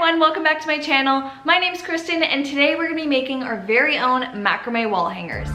everyone, welcome back to my channel. My name is Kristen and today we're going to be making our very own macrame wall hangers.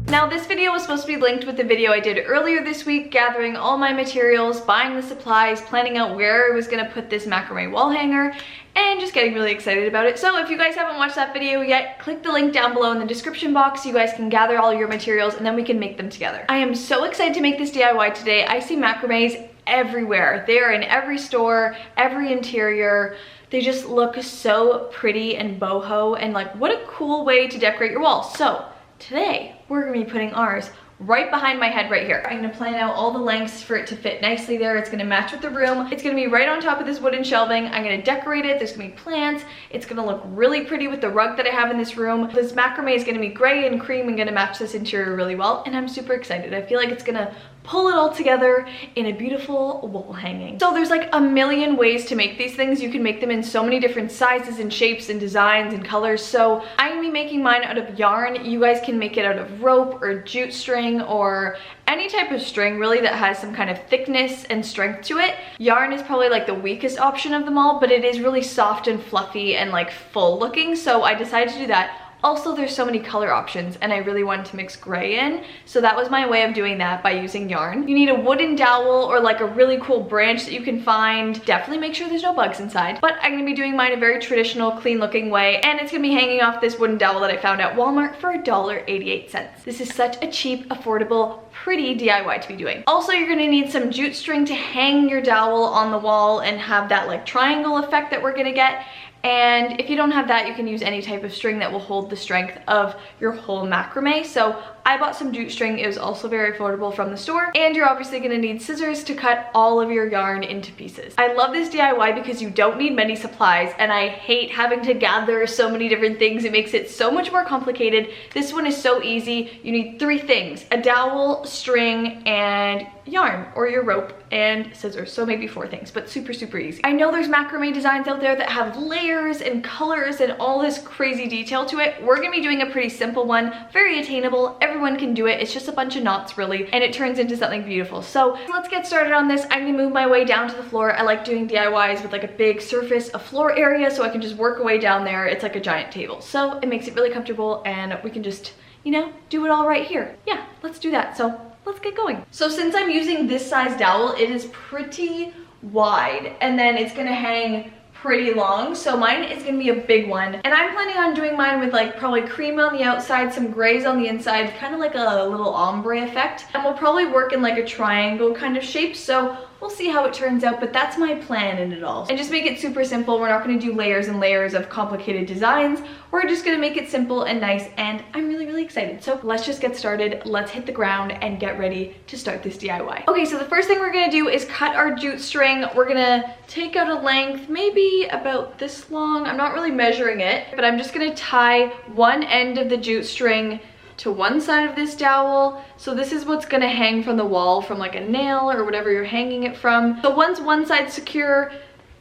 Now this video was supposed to be linked with the video I did earlier this week, gathering all my materials, buying the supplies, planning out where I was going to put this macrame wall hanger, and just getting really excited about it. So if you guys haven't watched that video yet, click the link down below in the description box so you guys can gather all your materials and then we can make them together. I am so excited to make this DIY today. I see macrames everywhere. They are in every store, every interior. They just look so pretty and boho, and like, what a cool way to decorate your wall. So today we're gonna be putting ours right behind my head right here. I'm gonna plan out all the lengths for it to fit nicely there. It's gonna match with the room. It's gonna be right on top of this wooden shelving. I'm gonna decorate it. There's gonna be plants. It's gonna look really pretty with the rug that I have in this room. This macrame is gonna be gray and cream and gonna match this interior really well, and I'm super excited. I feel like it's gonna pull it all together in a beautiful wall hanging. So there's like a million ways to make these things. You can make them in so many different sizes and shapes and designs and colors. So I'm gonna be making mine out of yarn. You guys can make it out of rope or jute string or any type of string really that has some kind of thickness and strength to it. Yarn is probably like the weakest option of them all, but it is really soft and fluffy and like full looking. So I decided to do that. Also, there's so many color options and I really wanted to mix gray in, so that was my way of doing that, by using yarn. You need a wooden dowel or like a really cool branch that you can find. Definitely make sure there's no bugs inside. But I'm gonna be doing mine a very traditional, clean looking way, and it's gonna be hanging off this wooden dowel that I found at Walmart for $1.88. This is such a cheap, affordable, pretty DIY to be doing. Also, you're gonna need some jute string to hang your dowel on the wall and have that like triangle effect that we're gonna get. And if you don't have that, you can use any type of string that will hold the strength of your whole macrame. So I bought some jute string. It was also very affordable from the store. And you're obviously going to need scissors to cut all of your yarn into pieces. I love this DIY because you don't need many supplies, and I hate having to gather so many different things. It makes it so much more complicated. This one is so easy. You need 3 things: a dowel, string, and yarn or your rope, and scissors. So maybe 4 things, but super easy. I know there's macrame designs out there that have layers and colors and all this crazy detail to it. We're gonna be doing a pretty simple one, very attainable. Everyone can do it. It's just a bunch of knots really, and it turns into something beautiful. So let's get started on this. I'm gonna move my way down to the floor. I like doing DIYs with like a big surface, a floor area, so I can just work away down there. It's like a giant table, so it makes it really comfortable, and we can just, you know, do it all right here. Yeah, let's do that. So let's get going. So since I'm using this size dowel, it is pretty wide, and then it's gonna hang pretty long, so mine is gonna be a big one, and I'm planning on doing mine with like probably cream on the outside, some grays on the inside, kind of like a little ombre effect, and we'll probably work in like a triangle kind of shape. So we'll see how it turns out, but that's my plan in it all. And just make it super simple. We're not gonna do layers and layers of complicated designs. We're just gonna make it simple and nice, and I'm really excited. So let's just get started. Let's hit the ground and get ready to start this DIY. Okay, so the first thing we're gonna do is cut our jute string. We're gonna take out a length, maybe about this long. I'm not really measuring it, but I'm just gonna tie one end of the jute string to one side of this dowel. So this is what's gonna hang from the wall from like a nail or whatever you're hanging it from. So once one side's secure,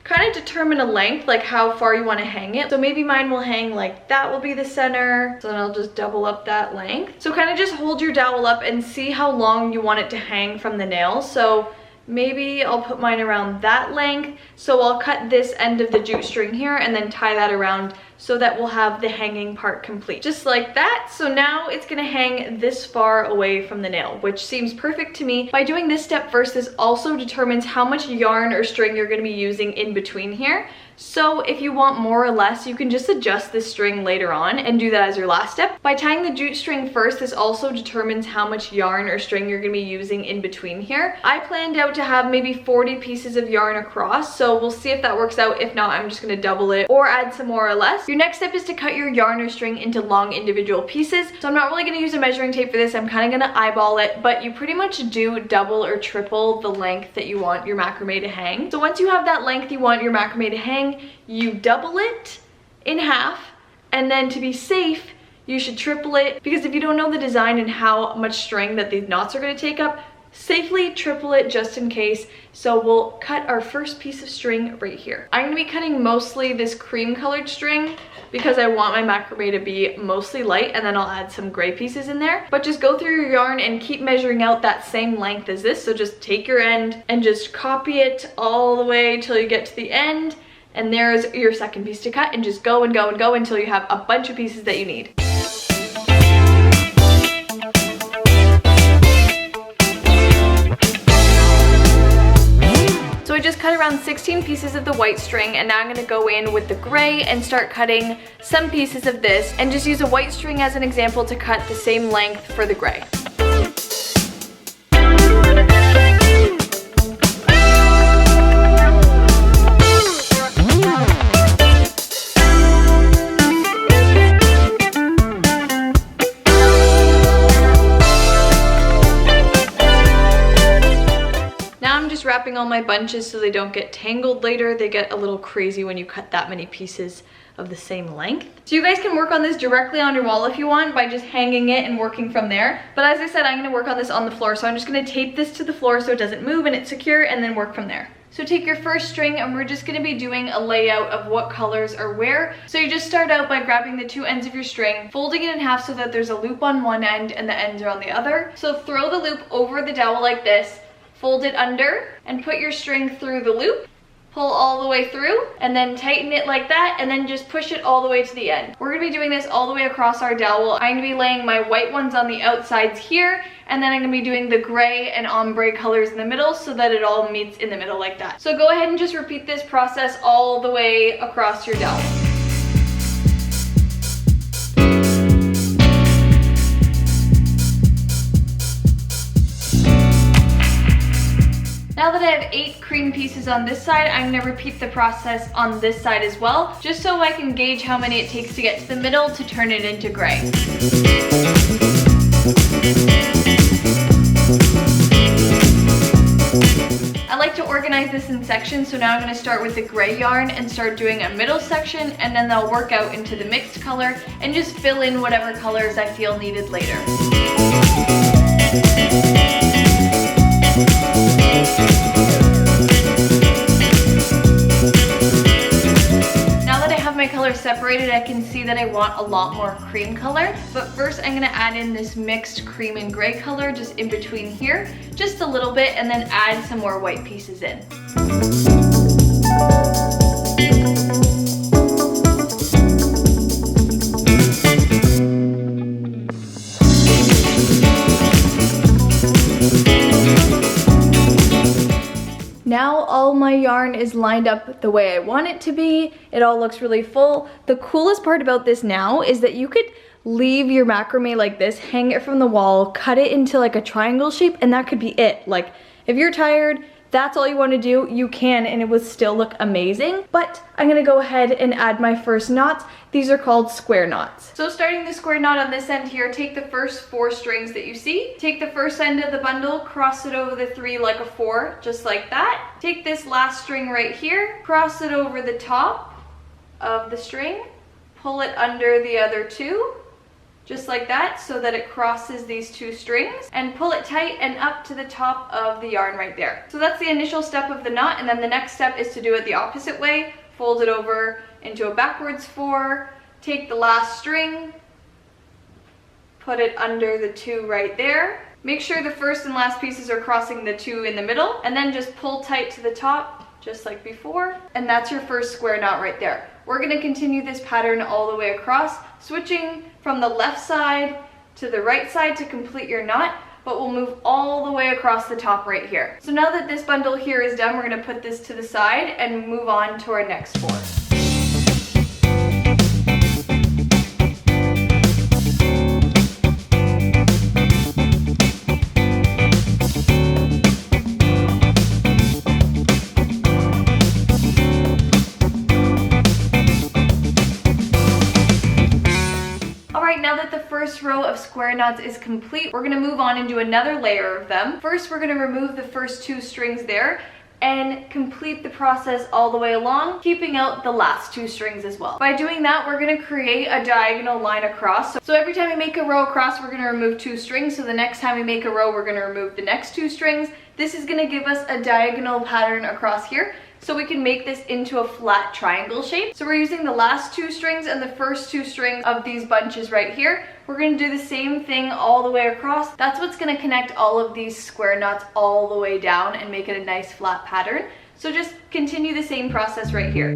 kind of determine a length, like how far you want to hang it. So maybe mine will hang like that will be the center. So then I'll just double up that length. So kind of just hold your dowel up and see how long you want it to hang from the nail. So maybe I'll put mine around that length. So I'll cut this end of the jute string here and then tie that around so that we'll have the hanging part complete. Just like that. So now it's gonna hang this far away from the nail, which seems perfect to me. By doing this step first, this also determines how much yarn or string you're gonna be using in between here. So if you want more or less, you can just adjust this string later on and do that as your last step. By tying the jute string first, this also determines how much yarn or string you're gonna be using in between here. I planned out to have maybe 40 pieces of yarn across, so we'll see if that works out. If not, I'm just gonna double it or add some more or less. Your next step is to cut your yarn or string into long individual pieces. So I'm not really gonna use a measuring tape for this. I'm kind of gonna eyeball it, but you pretty much do double or triple the length that you want your macrame to hang. So once you have that length you want your macrame to hang, you double it in half, and then to be safe, you should triple it, because if you don't know the design and how much string that these knots are going to take up, safely triple it just in case. So we'll cut our first piece of string right here. I'm gonna be cutting mostly this cream colored string because I want my macrame to be mostly light, and then I'll add some gray pieces in there. But just go through your yarn and keep measuring out that same length as this. So just take your end and just copy it all the way till you get to the end. And there's your second piece to cut, and just go and go and go until you have a bunch of pieces that you need. So I just cut around 16 pieces of the white string, and now I'm gonna go in with the gray and start cutting some pieces of this, and just use a white string as an example to cut the same length for the gray. Wrapping all my bunches so they don't get tangled later. They get a little crazy when you cut that many pieces of the same length. So you guys can work on this directly on your wall if you want by just hanging it and working from there. But as I said, I'm gonna work on this on the floor. So I'm just gonna tape this to the floor so it doesn't move and it's secure, and then work from there. So take your first string, and we're just gonna be doing a layout of what colors are where. So you just start out by grabbing the two ends of your string, folding it in half so that there's a loop on one end and the ends are on the other. So throw the loop over the dowel like this, fold it under, and put your string through the loop, pull all the way through, and then tighten it like that, and then just push it all the way to the end. We're gonna be doing this all the way across our dowel. I'm gonna be laying my white ones on the outsides here, and then I'm gonna be doing the gray and ombre colors in the middle so that it all meets in the middle like that. So go ahead and just repeat this process all the way across your dowel. Now that I have 8 cream pieces on this side, I'm gonna repeat the process on this side as well, just so I can gauge how many it takes to get to the middle to turn it into gray. I like to organize this in sections, so now I'm gonna start with the gray yarn and start doing a middle section, and then they'll work out into the mixed color and just fill in whatever colors I feel needed later. Now that I have my colors separated, I can see that I want a lot more cream color, but first I'm gonna add in this mixed cream and gray color just in between here, just a little bit, and then add some more white pieces in. Now all my yarn is lined up the way I want it to be. It all looks really full. The coolest part about this now is that you could leave your macrame like this, hang it from the wall, cut it into like a triangle shape, and that could be it. Like if you're tired, that's all you want to do, you can, and it would still look amazing. But I'm gonna go ahead and add my first knots. These are called square knots. So starting the square knot on this end here, take the first 4 strings that you see, take the first end of the bundle, cross it over the 3 like a 4, just like that. Take this last string right here, cross it over the top of the string, pull it under the other 2, just like that, so that it crosses these 2 strings, and pull it tight and up to the top of the yarn right there. So that's the initial step of the knot, and then the next step is to do it the opposite way. Fold it over into a backwards 4, take the last string, put it under the 2 right there. Make sure the first and last pieces are crossing the 2 in the middle, and then just pull tight to the top, just like before, and that's your first square knot right there. We're gonna continue this pattern all the way across, switching from the left side to the right side to complete your knot, but we'll move all the way across the top right here. So now that this bundle here is done, we're gonna put this to the side and move on to our next 4. Now that the first row of square knots is complete, we're gonna move on and do another layer of them. First, we're gonna remove the first 2 strings there, and complete the process all the way along, keeping out the last 2 strings as well. By doing that, we're going to create a diagonal line across. So every time we make a row across, we're going to remove 2 strings. So the next time we make a row, we're going to remove the next 2 strings. This is going to give us a diagonal pattern across here, so we can make this into a flat triangle shape. So we're using the last 2 strings and the first 2 strings of these bunches right here. We're going to do the same thing all the way across. That's what's going to connect all of these square knots all the way down and make it a nice flat pattern. So just continue the same process right here.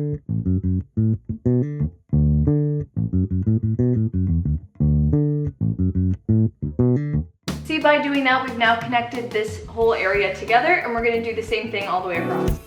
See, by doing that, we've now connected this whole area together, and we're going to do the same thing all the way across.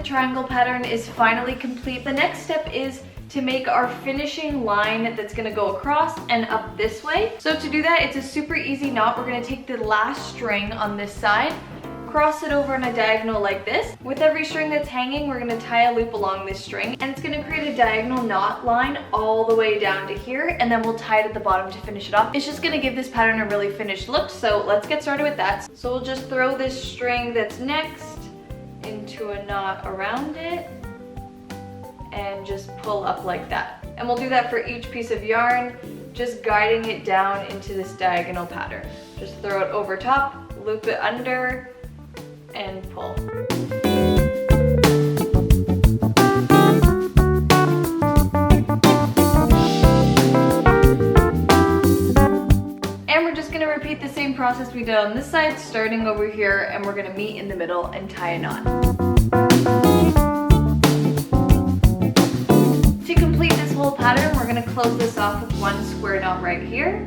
Triangle pattern is finally complete. The next step is to make our finishing line that's going to go across and up this way. So to do that, it's a super easy knot. We're going to take the last string on this side, cross it over in a diagonal like this. With every string that's hanging, we're going to tie a loop along this string, and it's going to create a diagonal knot line all the way down to here, and then we'll tie it at the bottom to finish it off. It's just going to give this pattern a really finished look, so let's get started with that. So we'll just throw this string that's next into a knot around it and just pull up like that. And we'll do that for each piece of yarn, just guiding it down into this diagonal pattern. Just throw it over top, loop it under, and pull. And we're just going to repeat the same process we did on this side, starting over here, and we're going to meet in the middle and tie a knot. To complete this whole pattern, we're going to close this off with 1 square knot right here.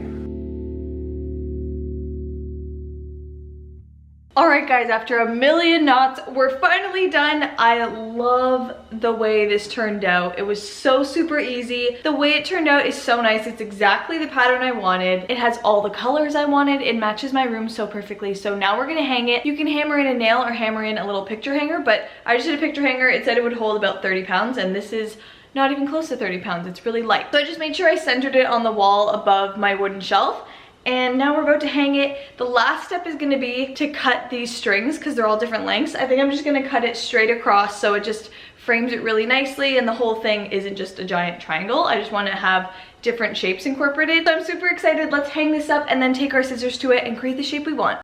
Alright guys, after a million knots, we're finally done. I love the way this turned out. It was so super easy. The way it turned out is so nice. It's exactly the pattern I wanted. It has all the colors I wanted. It matches my room so perfectly. So now we're gonna hang it. You can hammer in a nail or hammer in a little picture hanger, but I just did a picture hanger. It said it would hold about 30 pounds, and this is not even close to 30 pounds. It's really light. So I just made sure I centered it on the wall above my wooden shelf. And now we're about to hang it. The last step is gonna be to cut these strings because they're all different lengths. I think I'm just gonna cut it straight across so it just frames it really nicely and the whole thing isn't just a giant triangle. I just wanna have different shapes incorporated. So I'm super excited. Let's hang this up and then take our scissors to it and create the shape we want.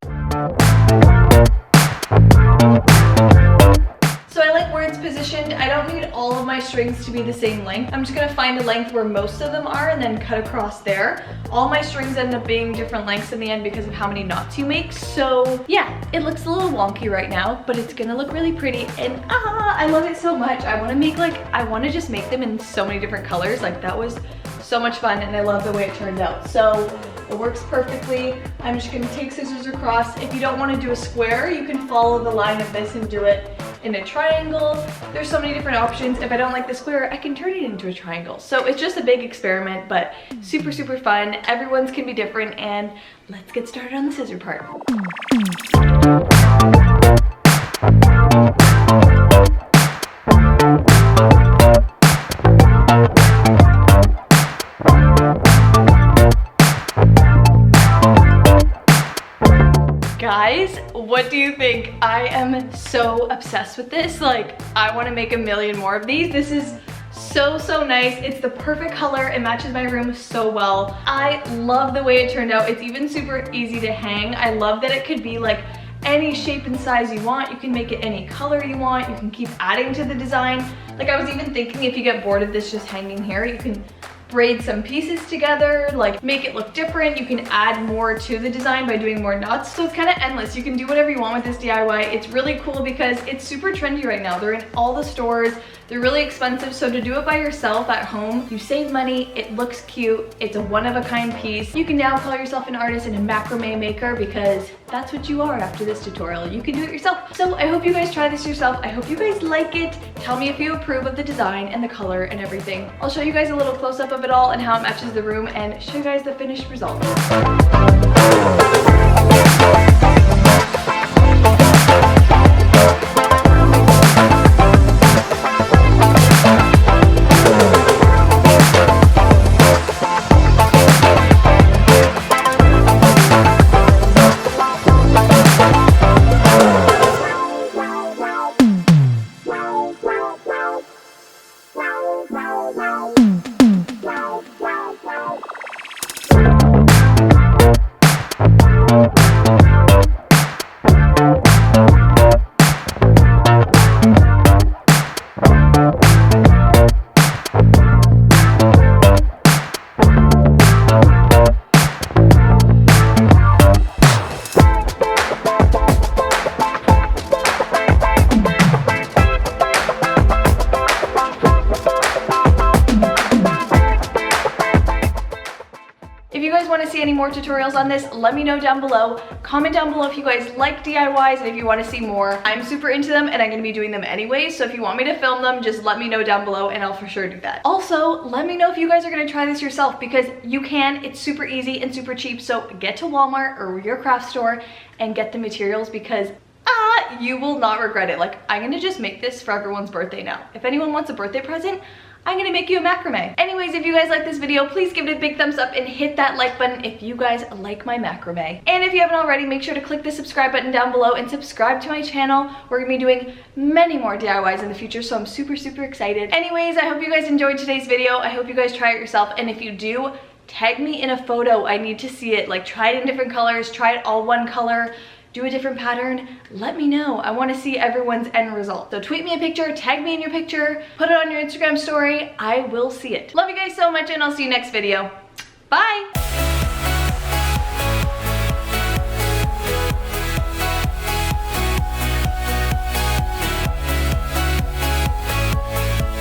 So I like where it's positioned. I don't need all of my strings to be the same length. I'm just gonna find a length where most of them are and then cut across there. All my strings end up being different lengths in the end because of how many knots you make. So yeah, it looks a little wonky right now, but it's gonna look really pretty, and I love it so much. I wanna just make them in so many different colors. Like, that was so much fun, and I love the way it turned out. So it works perfectly. I'm just gonna take scissors across. If you don't wanna do a square, you can follow the line of this and do it in a triangle. There's so many different options. If I don't like the square, I can turn it into a triangle. So it's just a big experiment, but super, super fun. Everyone's can be different, and let's get started on the scissor part. Guys, what do you think? I am so obsessed with this. Like, I want to make a million more of these. This is so nice. It's the perfect color. It matches my room so well. I love the way it turned out. It's even super easy to hang. I love that it could be like any shape and size you want. You can make it any color you want. You can keep adding to the design. Like, I was even thinking if you get bored of this just hanging here, you can braid some pieces together, like make it look different. You can add more to the design by doing more knots. So it's kind of endless. You can do whatever you want with this DIY. It's really cool because it's super trendy right now. They're in all the stores. They're really expensive, so to do it by yourself at home, you save money, it looks cute, it's a one-of-a-kind piece. You can now call yourself an artist and a macrame maker because that's what you are after this tutorial. You can do it yourself. So I hope you guys try this yourself. I hope you guys like it. Tell me if you approve of the design and the color and everything. I'll show you guys a little close-up of it all and how it matches the room and show you guys the finished result. If you guys want to see any more tutorials on this, let me know down below. Comment down below if you guys like DIYs and if you want to see more. I'm super into them and I'm going to be doing them anyway, so if you want me to film them, just let me know down below and I'll for sure do that. Also, let me know if you guys are going to try this yourself because you can. It's super easy and super cheap, so get to Walmart or your craft store and get the materials because you will not regret it. Like, I'm going to just make this for everyone's birthday now. If anyone wants a birthday present, I'm gonna make you a macrame. Anyways, if you guys like this video, please give it a big thumbs up and hit that like button if you guys like my macrame. And if you haven't already, make sure to click the subscribe button down below and subscribe to my channel. We're gonna be doing many more DIYs in the future, so I'm super, super excited. Anyways, I hope you guys enjoyed today's video. I hope you guys try it yourself, and if you do, tag me in a photo. I need to see it. Like, try it in different colors, try it all one color, do a different pattern, let me know. I want to see everyone's end result. So tweet me a picture, tag me in your picture, put it on your Instagram story. I will see it. Love you guys so much and I'll see you next video. Bye!